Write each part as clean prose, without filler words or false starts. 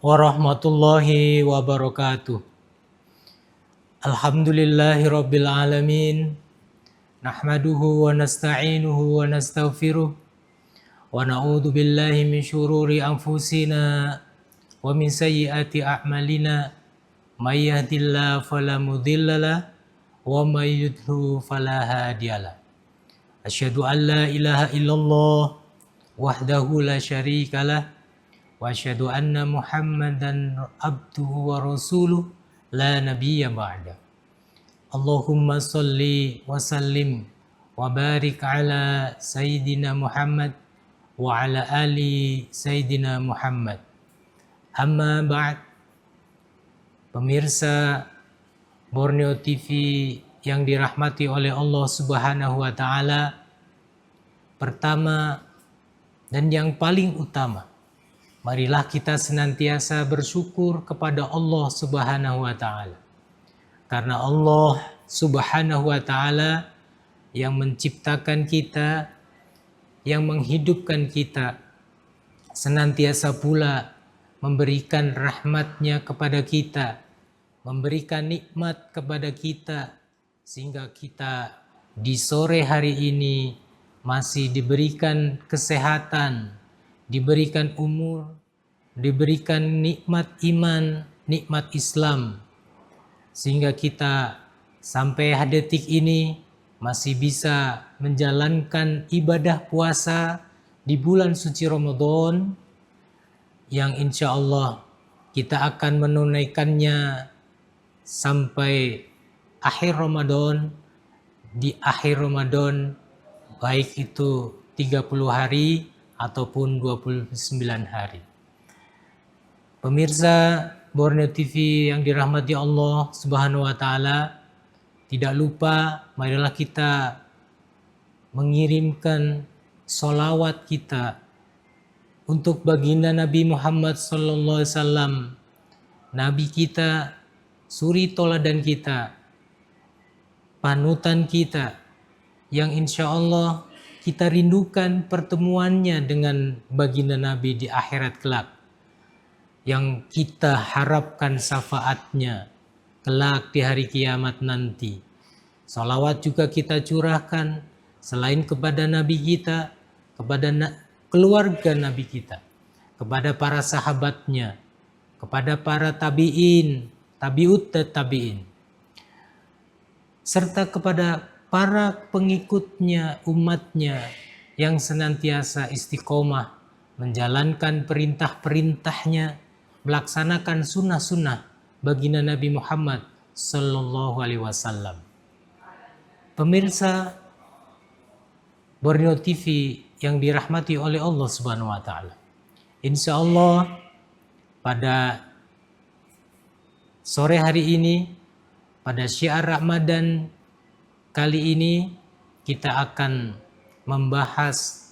warahmatullahi wabarakatuh. Alhamdulillahi rabbil alamin. Nahmaduhu wa nasta'inuhu wa nastaghfiruh. Wa na'udzu billahi min syururi anfusina wa min sayyiati a'malina. May yahdihillahu fala mudhillalah wa may yudhlil fala hadiyalah. Asyhadu an la ilaha illallah wahdahu la syarikalah wa asyhadu anna Muhammadan abduhu wa rasuluh la nabiyya ba'da. Allahumma salli wa sallim wa barik ala sayyidina Muhammad wa ala ali sayyidina Muhammad. Amma ba'd. Pemirsa Borneo TV yang dirahmati oleh Allah Subhanahu wa taala, pertama dan yang paling utama, marilah kita senantiasa bersyukur kepada Allah Subhanahu wa taala. Karena Allah Subhanahu wa taala yang menciptakan kita, yang menghidupkan kita, senantiasa pula memberikan rahmat-Nya kepada kita, memberikan nikmat kepada kita, sehingga kita di sore hari ini masih diberikan kesehatan, diberikan umur, diberikan nikmat iman, nikmat Islam, sehingga kita sampai detik ini masih bisa menjalankan ibadah puasa di bulan suci Ramadan, yang insya Allah kita akan menunaikannya sampai akhir Ramadan. Di akhir Ramadan, baik itu 30 hari ataupun 29 hari. Pemirsa Borneo TV yang dirahmati Allah Subhanahu wa taala, tidak lupa marilah kita mengirimkan sholawat kita untuk baginda Nabi Muhammad sallallahu alaihi wasallam, Nabi kita, suri toladan kita, panutan kita, yang insya Allah kita rindukan pertemuannya dengan baginda Nabi di akhirat kelak, yang kita harapkan syafaatnya kelak di hari kiamat nanti. Salawat juga kita curahkan selain kepada Nabi kita, kepada keluarga Nabi kita, kepada para sahabatnya, kepada para tabi'in, tabi'ut tabi'in, serta kepada para pengikutnya, umatnya yang senantiasa istiqomah menjalankan perintah-perintahnya, melaksanakan sunnah-sunnah baginda Nabi Muhammad sallallahu alaihi wasallam. Pemirsa Borneo TV yang dirahmati oleh Allah Subhanahu wa taala, insya Allah pada sore hari ini, pada syiar Ramadan kali ini, kita akan membahas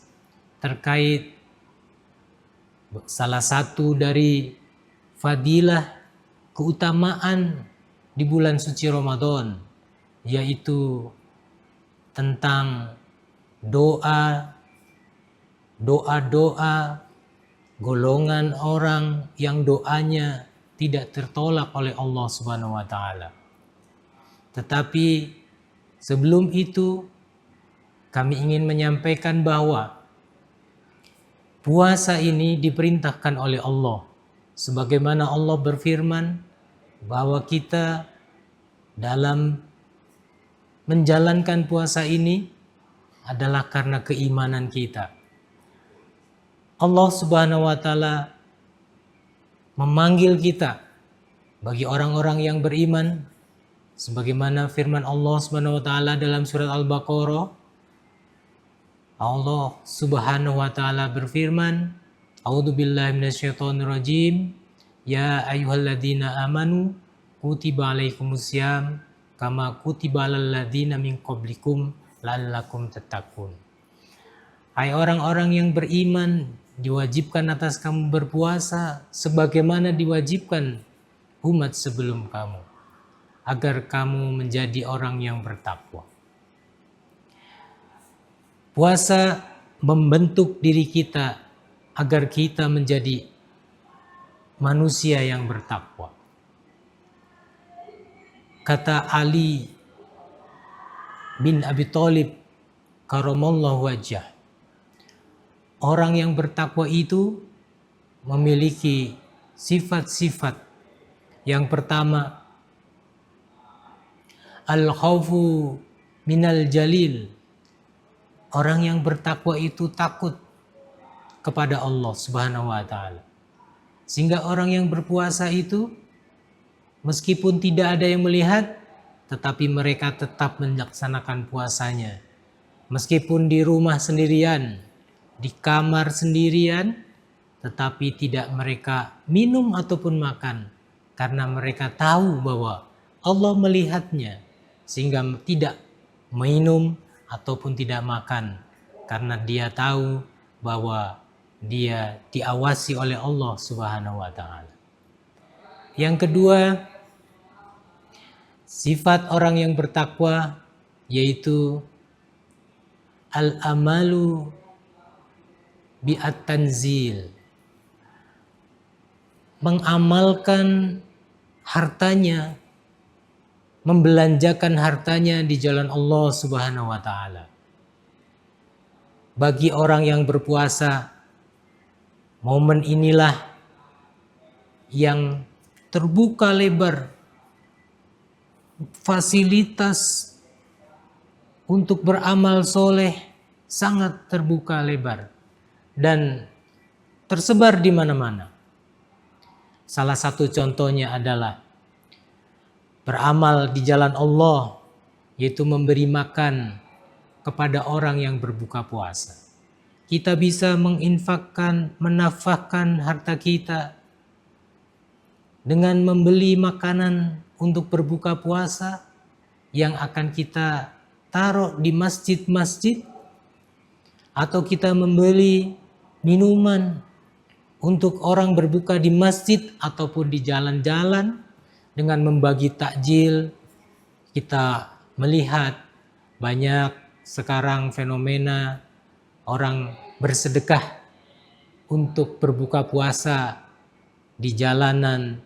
terkait salah satu dari fadilah keutamaan di bulan suci Ramadan, yaitu tentang doa-doa golongan orang yang doanya tidak tertolak oleh Allah Subhanahu wa taala. Tetapi sebelum itu, kami ingin menyampaikan bahwa puasa ini diperintahkan oleh Allah, sebagaimana Allah berfirman bahwa kita dalam menjalankan puasa ini adalah karena keimanan kita. Allah Subhanahu wa taala memanggil kita bagi orang-orang yang beriman, sebagaimana firman Allah Subhanahu wa taala dalam surat Al-Baqarah. Allah Subhanahu wa taala berfirman, A'udzubillahi minasyaitonirrajim, ya ayyuhalladzina amanu kutiba alaikumusiyam kama kutiba alal ladzina min qablikum la'allakum tattaqun. Hai orang-orang yang beriman, diwajibkan atas kamu berpuasa sebagaimana diwajibkan umat sebelum kamu, agar kamu menjadi orang yang bertakwa. Puasa membentuk diri kita agar kita menjadi manusia yang bertakwa. Kata Ali bin Abi Thalib karamallahu wajhah, orang yang bertakwa itu memiliki sifat-sifat. Yang pertama, al-khawfu minal jalil. Orang yang bertakwa itu takut kepada Allah Subhanahu wa taala. Sehingga orang yang berpuasa itu meskipun tidak ada yang melihat, tetapi mereka tetap melaksanakan puasanya. Meskipun di rumah sendirian, di kamar sendirian, tetapi tidak mereka minum ataupun makan. Karena mereka tahu bahwa Allah melihatnya. Sehingga tidak minum ataupun tidak makan. Karena dia tahu bahwa dia diawasi oleh Allah Subhanahu wa taala. Yang kedua, sifat orang yang bertakwa yaitu al-amalu bi'at-tanzil. Mengamalkan hartanya, membelanjakan hartanya di jalan Allah Subhanahu wa taala. Bagi orang yang berpuasa, momen inilah yang terbuka lebar fasilitas untuk beramal soleh, sangat terbuka lebar dan tersebar di mana-mana. Salah satu contohnya adalah beramal di jalan Allah, yaitu memberi makan kepada orang yang berbuka puasa. Kita bisa menginfakkan, menafkahkan harta kita dengan membeli makanan untuk berbuka puasa yang akan kita taruh di masjid-masjid, atau kita membeli minuman untuk orang berbuka di masjid ataupun di jalan-jalan dengan membagi takjil. Kita melihat banyak sekarang fenomena orang bersedekah untuk berbuka puasa di jalanan,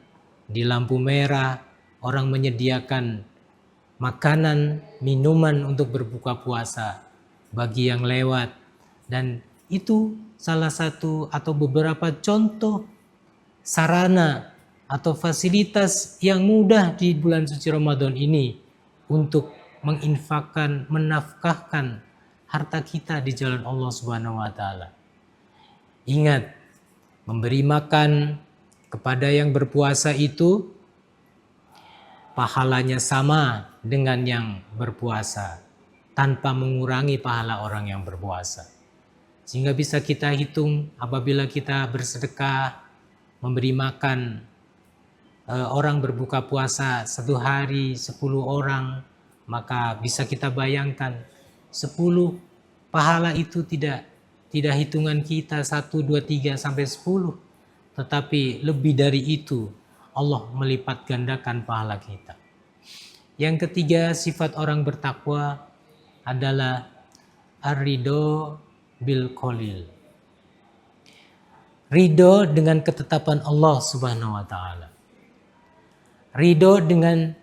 di lampu merah, orang menyediakan makanan, minuman untuk berbuka puasa bagi yang lewat. Dan itu salah satu atau beberapa contoh sarana atau fasilitas yang mudah di bulan suci Ramadan ini untuk menginfakkan, menafkahkan harta kita di jalan Allah Subhanahu wa taala. Ingat, memberi makan kepada yang berpuasa itu pahalanya sama dengan yang berpuasa, tanpa mengurangi pahala orang yang berpuasa. Sehingga bisa kita hitung apabila kita bersedekah, memberi makan orang berbuka puasa 1 hari 10 orang, maka bisa kita bayangkan 10 pahala itu tidak hitungan kita 1, 2, 3 sampai 10, tetapi lebih dari itu Allah melipat gandakan pahala kita. Yang ketiga, sifat orang bertakwa adalah ar-ridho bil qalil. Ridho dengan ketetapan Allah Subhanahu wa taala. Ridho dengan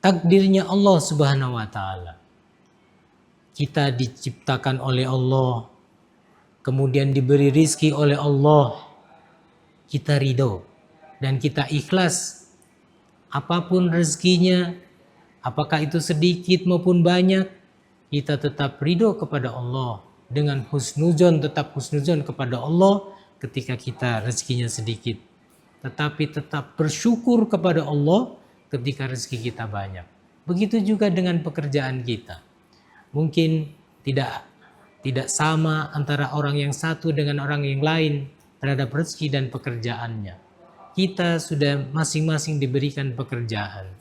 takdirnya Allah Subhanahu wa taala. Kita diciptakan oleh Allah, kemudian diberi rizki oleh Allah. Kita ridho dan kita ikhlas apapun rezekinya, apakah itu sedikit maupun banyak, kita tetap ridho kepada Allah dengan husnuzon, tetap husnuzon kepada Allah ketika kita rezekinya sedikit, tetapi tetap bersyukur kepada Allah ketika rezeki kita banyak. Begitu juga dengan pekerjaan kita. Mungkin tidak sama antara orang yang satu dengan orang yang lain terhadap rezeki dan pekerjaannya. Kita sudah masing-masing diberikan pekerjaan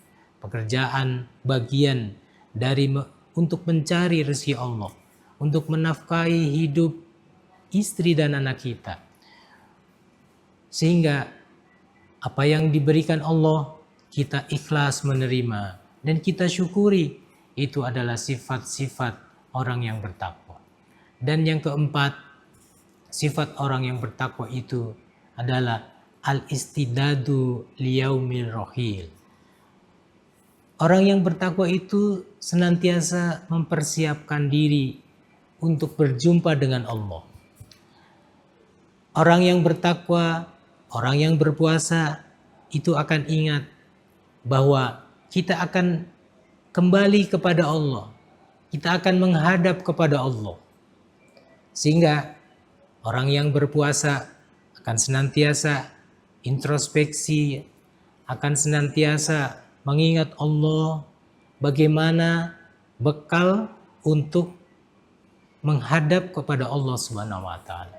bagian dari untuk mencari rezeki Allah, untuk menafkahi hidup istri dan anak kita. Sehingga apa yang diberikan Allah kita ikhlas menerima dan kita syukuri. Itu adalah sifat-sifat orang yang bertakwa. Dan yang keempat, sifat orang yang bertakwa itu adalah al-istidadu liyaumil rohil. Orang yang bertakwa itu senantiasa mempersiapkan diri untuk berjumpa dengan Allah. Orang yang bertakwa, orang yang berpuasa itu akan ingat bahwa kita akan kembali kepada Allah. Kita akan menghadap kepada Allah. Sehingga orang yang berpuasa akan senantiasa introspeksi, akan senantiasa mengingat Allah, bagaimana bekal untuk menghadap kepada Allah Subhanahu wa taala.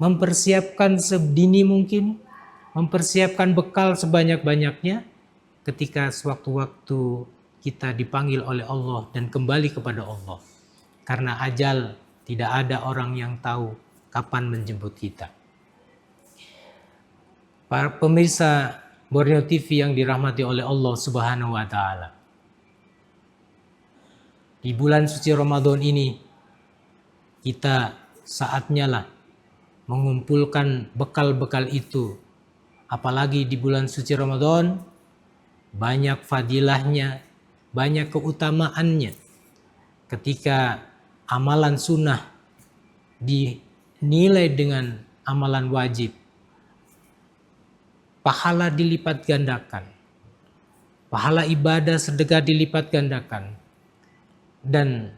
Mempersiapkan sedini mungkin, mempersiapkan bekal sebanyak-banyaknya ketika sewaktu-waktu kita dipanggil oleh Allah dan kembali kepada Allah. Karena ajal tidak ada orang yang tahu kapan menjemput kita. Para pemirsa Borneo TV yang dirahmati oleh Allah Subhanahu wa taala. Di bulan suci Ramadan ini kita saatnya lah mengumpulkan bekal-bekal itu. Apalagi di bulan suci Ramadan banyak fadilahnya, banyak keutamaannya. Ketika amalan sunnah dinilai dengan amalan wajib, pahala dilipat gandakan. Pahala ibadah sedekah dilipat gandakan. Dan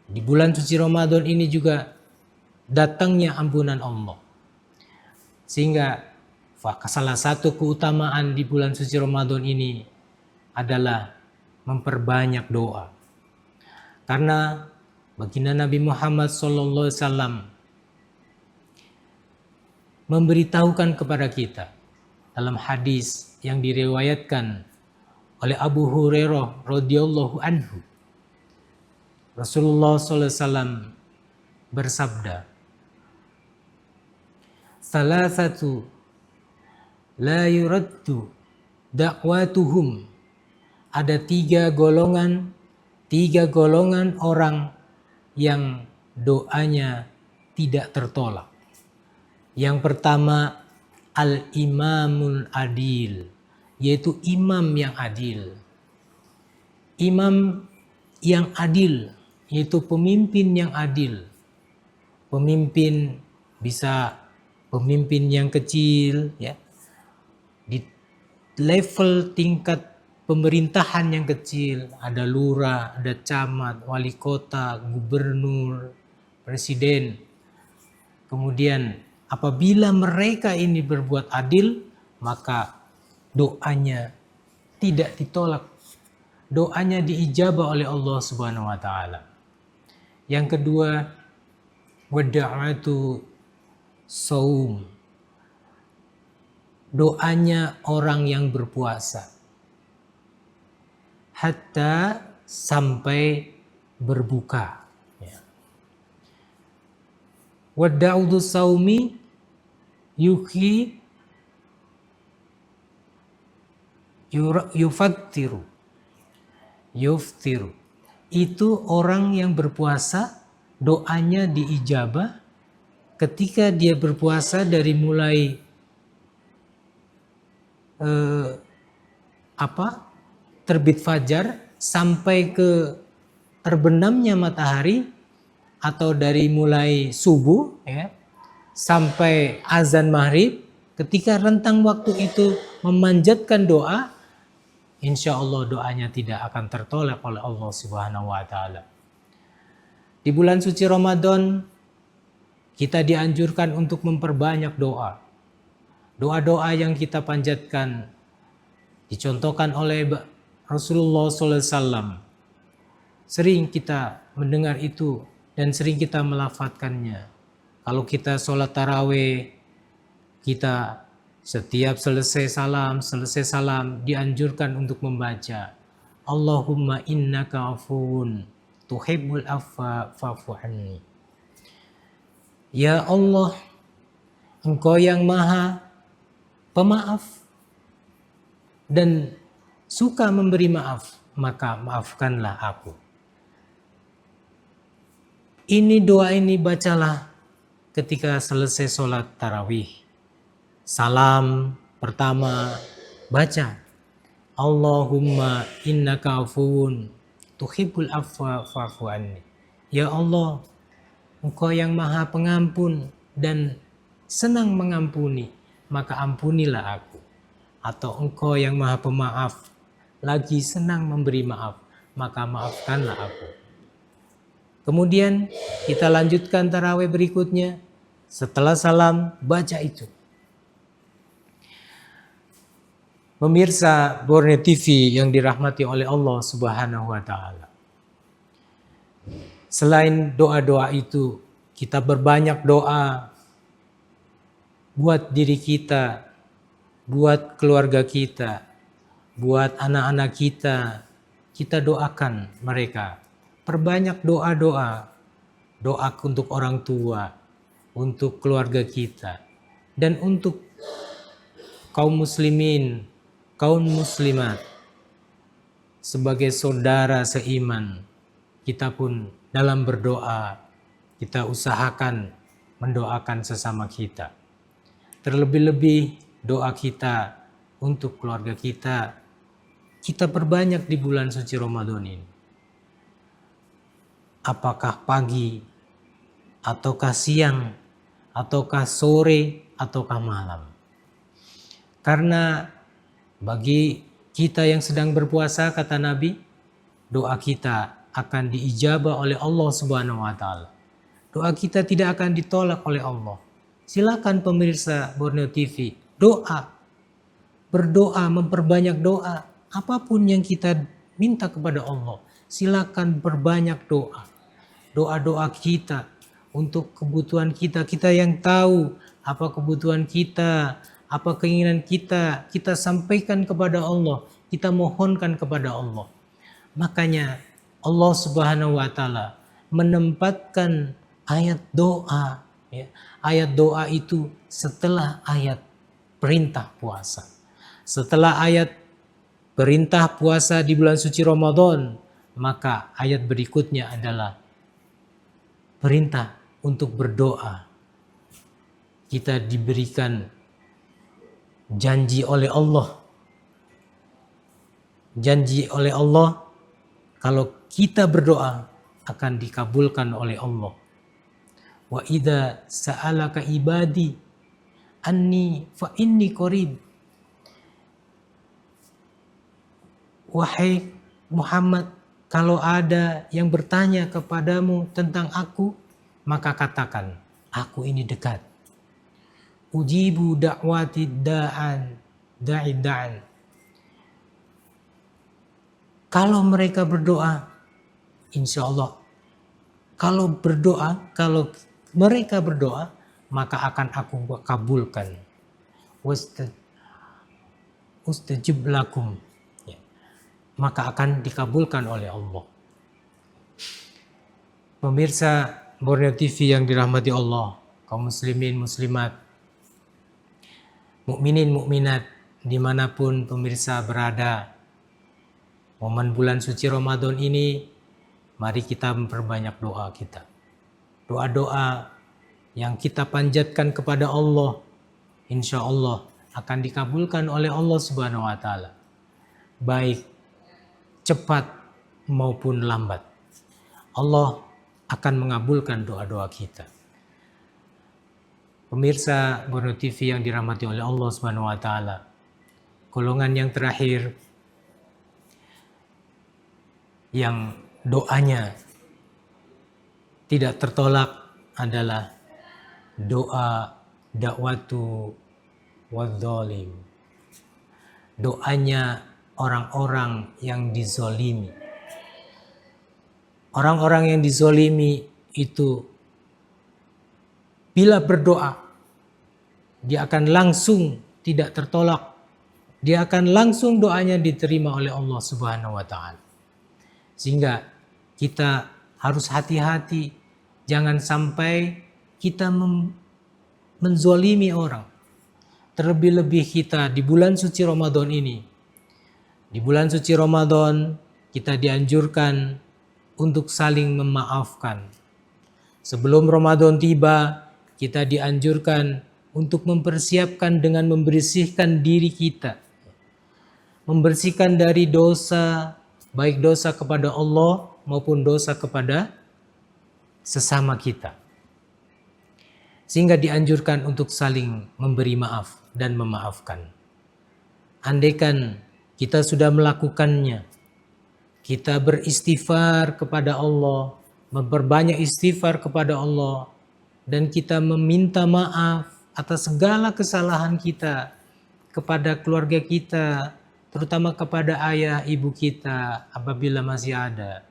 di bulan suci Ramadan ini juga datangnya ampunan Allah. Sehingga salah satu keutamaan di bulan suci Ramadan ini adalah memperbanyak doa. Karena baginda Nabi Muhammad SAW memberitahukan kepada kita dalam hadis yang diriwayatkan oleh Abu Hurairah radhiyallahu anhu, Rasulullah SAW bersabda, "Salasatu la yuraddu da'watuhum." Ada tiga golongan orang yang doanya tidak tertolak. Yang pertama, al-imamul adil, yaitu imam yang adil. Imam yang adil, yaitu pemimpin yang adil. Pemimpin bisa pemimpin yang kecil, ya, di level tingkat pemerintahan yang kecil, ada lurah, ada camat, wali kota, gubernur, presiden. Kemudian apabila mereka ini berbuat adil, maka doanya tidak ditolak. Doanya diijabah oleh Allah Subhanahu wa taala. Yang kedua, wada'atu saum. Doanya orang yang berpuasa hatta sampai berbuka. Wada'udu saumi yuki yuftiru. Itu orang yang berpuasa, doanya diijabah ketika dia berpuasa dari mulai terbit fajar sampai ke terbenamnya matahari, atau dari mulai subuh, ya, sampai azan maghrib. Ketika rentang waktu itu memanjatkan doa, insya Allah doanya tidak akan tertolak oleh Allah Subhanahu wa taala. Di bulan suci Ramadan kita dianjurkan untuk memperbanyak doa. Doa-doa yang kita panjatkan dicontohkan oleh Rasulullah SAW. Sering kita mendengar itu dan sering kita melafadzkannya. Kalau kita sholat tarawih, kita setiap selesai salam dianjurkan untuk membaca Allahumma innaka afuwun tuhibbul afwa fa'fu anni. Ya Allah, Engkau yang maha pemaaf dan suka memberi maaf, maka maafkanlah aku. Ini doa ini bacalah ketika selesai sholat tarawih. Salam pertama baca Allahumma innaka afuwun tuhibbul afwa fa'fu anni. Ya Allah, Engkau yang maha pengampun dan senang mengampuni, maka ampunilah aku. Atau Engkau yang maha pemaaf, lagi senang memberi maaf, maka maafkanlah aku. Kemudian kita lanjutkan tarawih berikutnya. Setelah salam, baca itu. Pemirsa Borneo TV yang dirahmati oleh Allah Subhanahu wa Ta'ala. Selain doa-doa itu, kita berbanyak doa buat diri kita, buat keluarga kita, buat anak-anak kita. Kita doakan mereka. Perbanyak doa-doa. Doa untuk orang tua, untuk keluarga kita, dan untuk kaum muslimin, kaum muslimat. Sebagai saudara seiman, kita pun dalam berdoa, kita usahakan mendoakan sesama kita. Terlebih-lebih doa kita untuk keluarga kita, kita perbanyak di bulan suci Ramadan ini. Apakah pagi, ataukah siang, ataukah sore, ataukah malam. Karena bagi kita yang sedang berpuasa, kata Nabi, doa kita akan diijabah oleh Allah Subhanahu wa Ta'ala. Doa kita tidak akan ditolak oleh Allah. Silakan pemirsa Borneo TV, berdoa, memperbanyak doa. Apapun yang kita minta kepada Allah, silakan perbanyak doa. Doa-doa kita untuk kebutuhan kita, kita yang tahu apa kebutuhan kita, apa keinginan kita, kita sampaikan kepada Allah, kita mohonkan kepada Allah. Makanya Allah Subhanahu wa Ta'ala menempatkan ayat doa, ya. Ayat doa itu setelah ayat perintah puasa. Setelah ayat perintah puasa di bulan suci Ramadan, maka ayat berikutnya adalah perintah untuk berdoa. Kita diberikan janji oleh Allah. Janji oleh Allah, kalau kita berdoa akan dikabulkan oleh Allah. Wa idza sa'alaka ibadi anni fa inni qarib. Wahai Muhammad, kalau ada yang bertanya kepadamu tentang aku, maka katakan, aku ini dekat. Ujibu da'wati da'an. Kalau mereka berdoa, insya Allah, kalau mereka berdoa, maka akan aku kabulkan. Ustajib lakum. Maka akan dikabulkan oleh Allah. Pemirsa Borneo TV yang dirahmati Allah, kaum muslimin, muslimat, mukminin, mukminat, dimanapun pemirsa berada, momen bulan suci Ramadan ini, mari kita memperbanyak doa kita. Doa-doa yang kita panjatkan kepada Allah, insya Allah akan dikabulkan oleh Allah Subhanahu wa Ta'ala. Baik cepat maupun lambat, Allah akan mengabulkan doa-doa kita. Pemirsa Borneo TV yang dirahmati oleh Allah Subhanahu wa Ta'ala, golongan yang terakhir yang doanya tidak tertolak adalah doa dakwatu wadzalim. Doanya orang-orang yang dizolimi. Orang-orang yang dizolimi itu bila berdoa, dia akan langsung tidak tertolak. Dia akan langsung doanya diterima oleh Allah Subhanahu wa Ta'ala. Sehingga kita harus hati-hati, jangan sampai kita menzolimi orang. Terlebih-lebih kita di bulan suci Ramadan ini. Di bulan suci Ramadan kita dianjurkan untuk saling memaafkan. Sebelum Ramadan tiba, kita dianjurkan untuk mempersiapkan dengan membersihkan diri kita. Membersihkan dari dosa, baik dosa kepada Allah maupun dosa kepada sesama kita. Sehingga dianjurkan untuk saling memberi maaf dan memaafkan. Andaikan kita sudah melakukannya, kita beristighfar kepada Allah, memperbanyak istighfar kepada Allah, dan kita meminta maaf atas segala kesalahan kita kepada keluarga kita, terutama kepada ayah ibu kita apabila masih ada.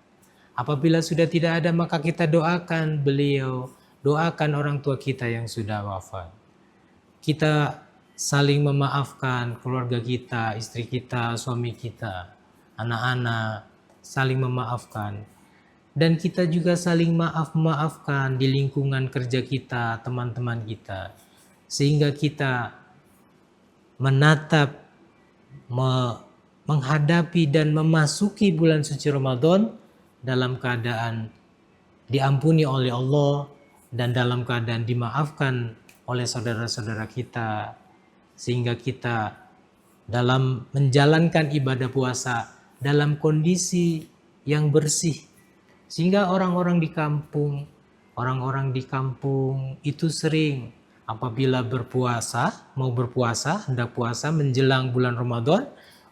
Apabila sudah tidak ada, maka kita doakan beliau, doakan orang tua kita yang sudah wafat. Kita saling memaafkan keluarga kita, istri kita, suami kita, anak-anak, saling memaafkan. Dan kita juga saling maafkan di lingkungan kerja kita, teman-teman kita. Sehingga kita menatap, menghadapi dan memasuki bulan suci Ramadan dalam keadaan diampuni oleh Allah dan dalam keadaan dimaafkan oleh saudara-saudara kita, sehingga kita dalam menjalankan ibadah puasa dalam kondisi yang bersih, sehingga orang-orang di kampung itu sering apabila hendak puasa menjelang bulan Ramadan,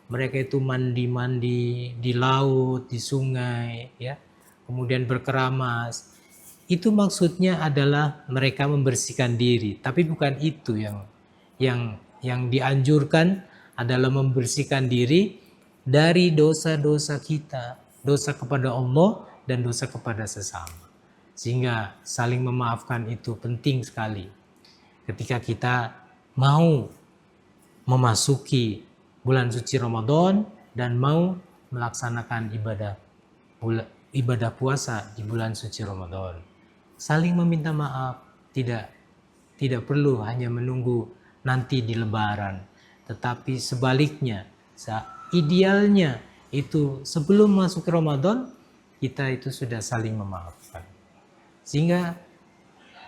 mereka itu mandi-mandi di laut, di sungai, ya, kemudian berkeramas. Itu maksudnya adalah mereka membersihkan diri, tapi bukan itu yang dianjurkan adalah membersihkan diri dari dosa-dosa kita, dosa kepada Allah dan dosa kepada sesama. Sehingga saling memaafkan itu penting sekali ketika kita mau memasuki bulan suci Ramadan dan mau melaksanakan ibadah puasa di bulan suci Ramadan. Saling meminta maaf, tidak perlu hanya menunggu nanti di Lebaran, tetapi sebaliknya, idealnya itu sebelum masuk Ramadan kita itu sudah saling memaafkan. Sehingga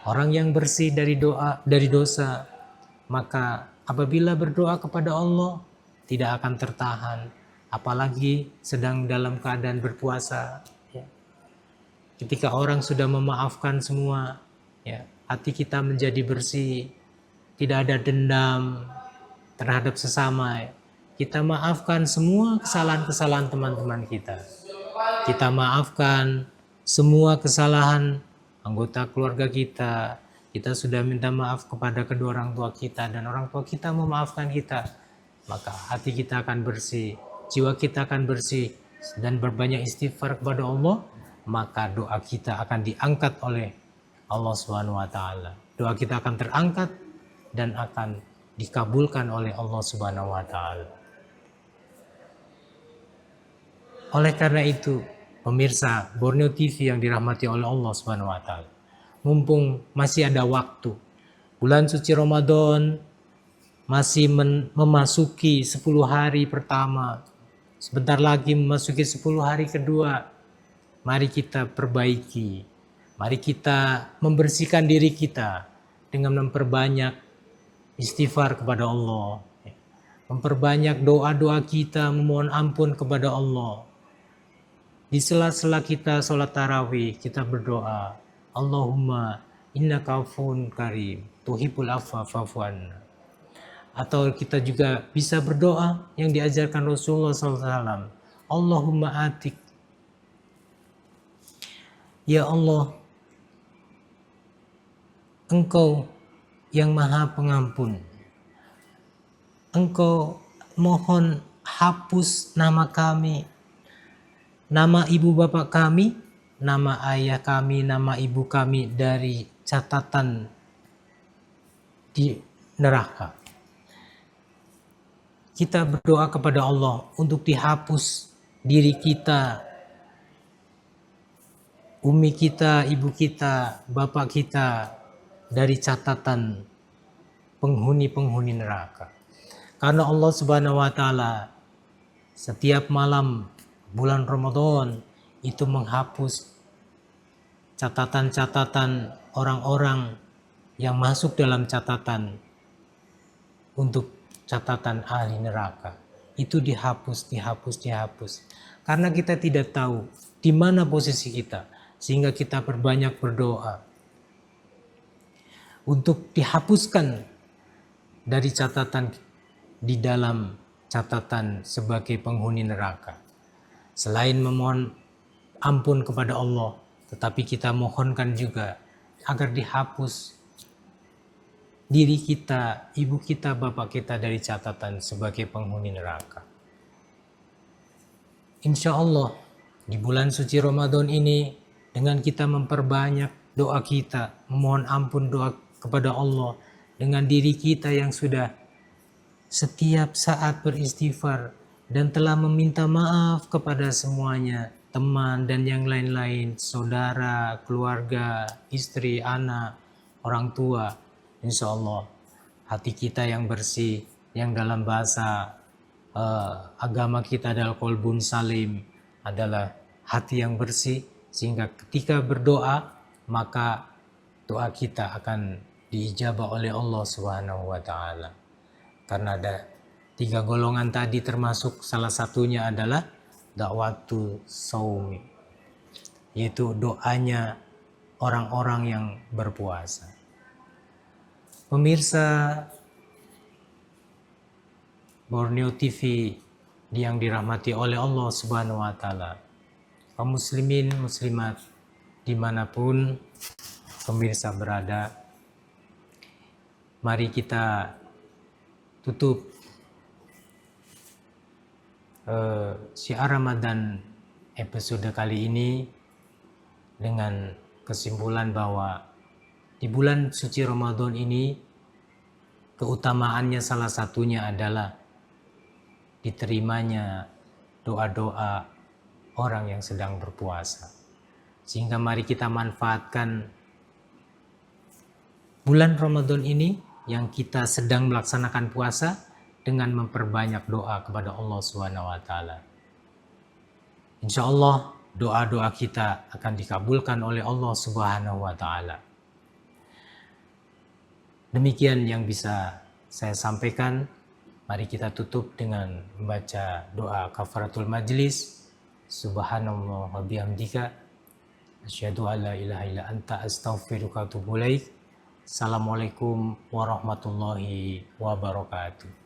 orang yang bersih dari dosa, maka apabila berdoa kepada Allah tidak akan tertahan, apalagi sedang dalam keadaan berpuasa. Ya. Ketika orang sudah memaafkan semua, ya, hati kita menjadi bersih, tidak ada dendam terhadap sesama. Ya. Kita maafkan semua kesalahan-kesalahan teman-teman kita. Kita maafkan semua kesalahan anggota keluarga kita. Kita sudah minta maaf kepada kedua orang tua kita dan orang tua kita memaafkan kita. Maka hati kita akan bersih, jiwa kita akan bersih, dan berbanyak istighfar kepada Allah, maka doa kita akan diangkat oleh Allah Subhanahu wa taala. Doa kita akan terangkat dan akan dikabulkan oleh Allah Subhanahu wa taala. Oleh karena itu, pemirsa Borneo TV yang dirahmati oleh Allah Subhanahu wa taala, mumpung masih ada waktu, bulan suci Ramadan masih memasuki 10 hari pertama, sebentar lagi memasuki 10 hari kedua. Mari kita perbaiki, mari kita membersihkan diri kita dengan memperbanyak istighfar kepada Allah, memperbanyak doa-doa kita, memohon ampun kepada Allah. Di sela-sela kita sholat tarawih, kita berdoa, Allahumma innaka afuwwun karim, tuhibbul afwa fa'fu anna. Atau kita juga bisa berdoa yang diajarkan Rasulullah SAW. Allahumma atik. Ya Allah, Engkau yang maha pengampun. Engkau mohon hapus nama kami, nama ibu bapak kami, nama ayah kami, nama ibu kami dari catatan di neraka. Kita berdoa kepada Allah untuk dihapus diri kita, umi kita, ibu kita, bapak kita dari catatan penghuni-penghuni neraka. Karena Allah Subhanahu wa taala setiap malam bulan Ramadan itu menghapus catatan-catatan orang-orang yang masuk dalam catatan untuk catatan ahli neraka. Itu dihapus. Karena kita tidak tahu di mana posisi kita, sehingga kita berbanyak berdoa untuk dihapuskan dari catatan di dalam catatan sebagai penghuni neraka. Selain memohon ampun kepada Allah, tetapi kita mohonkan juga agar dihapus diri kita, ibu kita, bapak kita dari catatan sebagai penghuni neraka. Insya Allah di bulan suci Ramadan ini, dengan kita memperbanyak doa kita, memohon ampun doa kepada Allah, dengan diri kita yang sudah setiap saat beristighfar dan telah meminta maaf kepada semuanya, teman dan yang lain-lain, saudara, keluarga, istri, anak, orang tua. Insya Allah hati kita yang bersih, yang dalam bahasa agama kita adalah qalbun salim, adalah hati yang bersih, sehingga ketika berdoa maka doa kita akan diijabah oleh Allah Subhanahu wa taala. Karena ada 3 golongan tadi, termasuk salah satunya adalah dakwatu saumi, yaitu doanya orang-orang yang berpuasa. Pemirsa Borneo TV yang dirahmati oleh Allah Subhanahu wa taala, kaum muslimin muslimat dimanapun pemirsa berada, mari kita tutup syiar Ramadan episode kali ini dengan kesimpulan bahwa di bulan suci Ramadan ini keutamaannya salah satunya adalah diterimanya doa-doa orang yang sedang berpuasa. Sehingga mari kita manfaatkan bulan Ramadan ini yang kita sedang melaksanakan puasa dengan memperbanyak doa kepada Allah Subhanahu wa taala. Insya Allah doa-doa kita akan dikabulkan oleh Allah Subhanahu wa taala. Demikian yang bisa saya sampaikan. Mari kita tutup dengan membaca doa kafaratul majlis. Subhanallah wa bihamdika asyhadu an la ilaha illa anta astaghfiruka wa atubu ilaik. Assalamualaikum warahmatullahi wabarakatuh.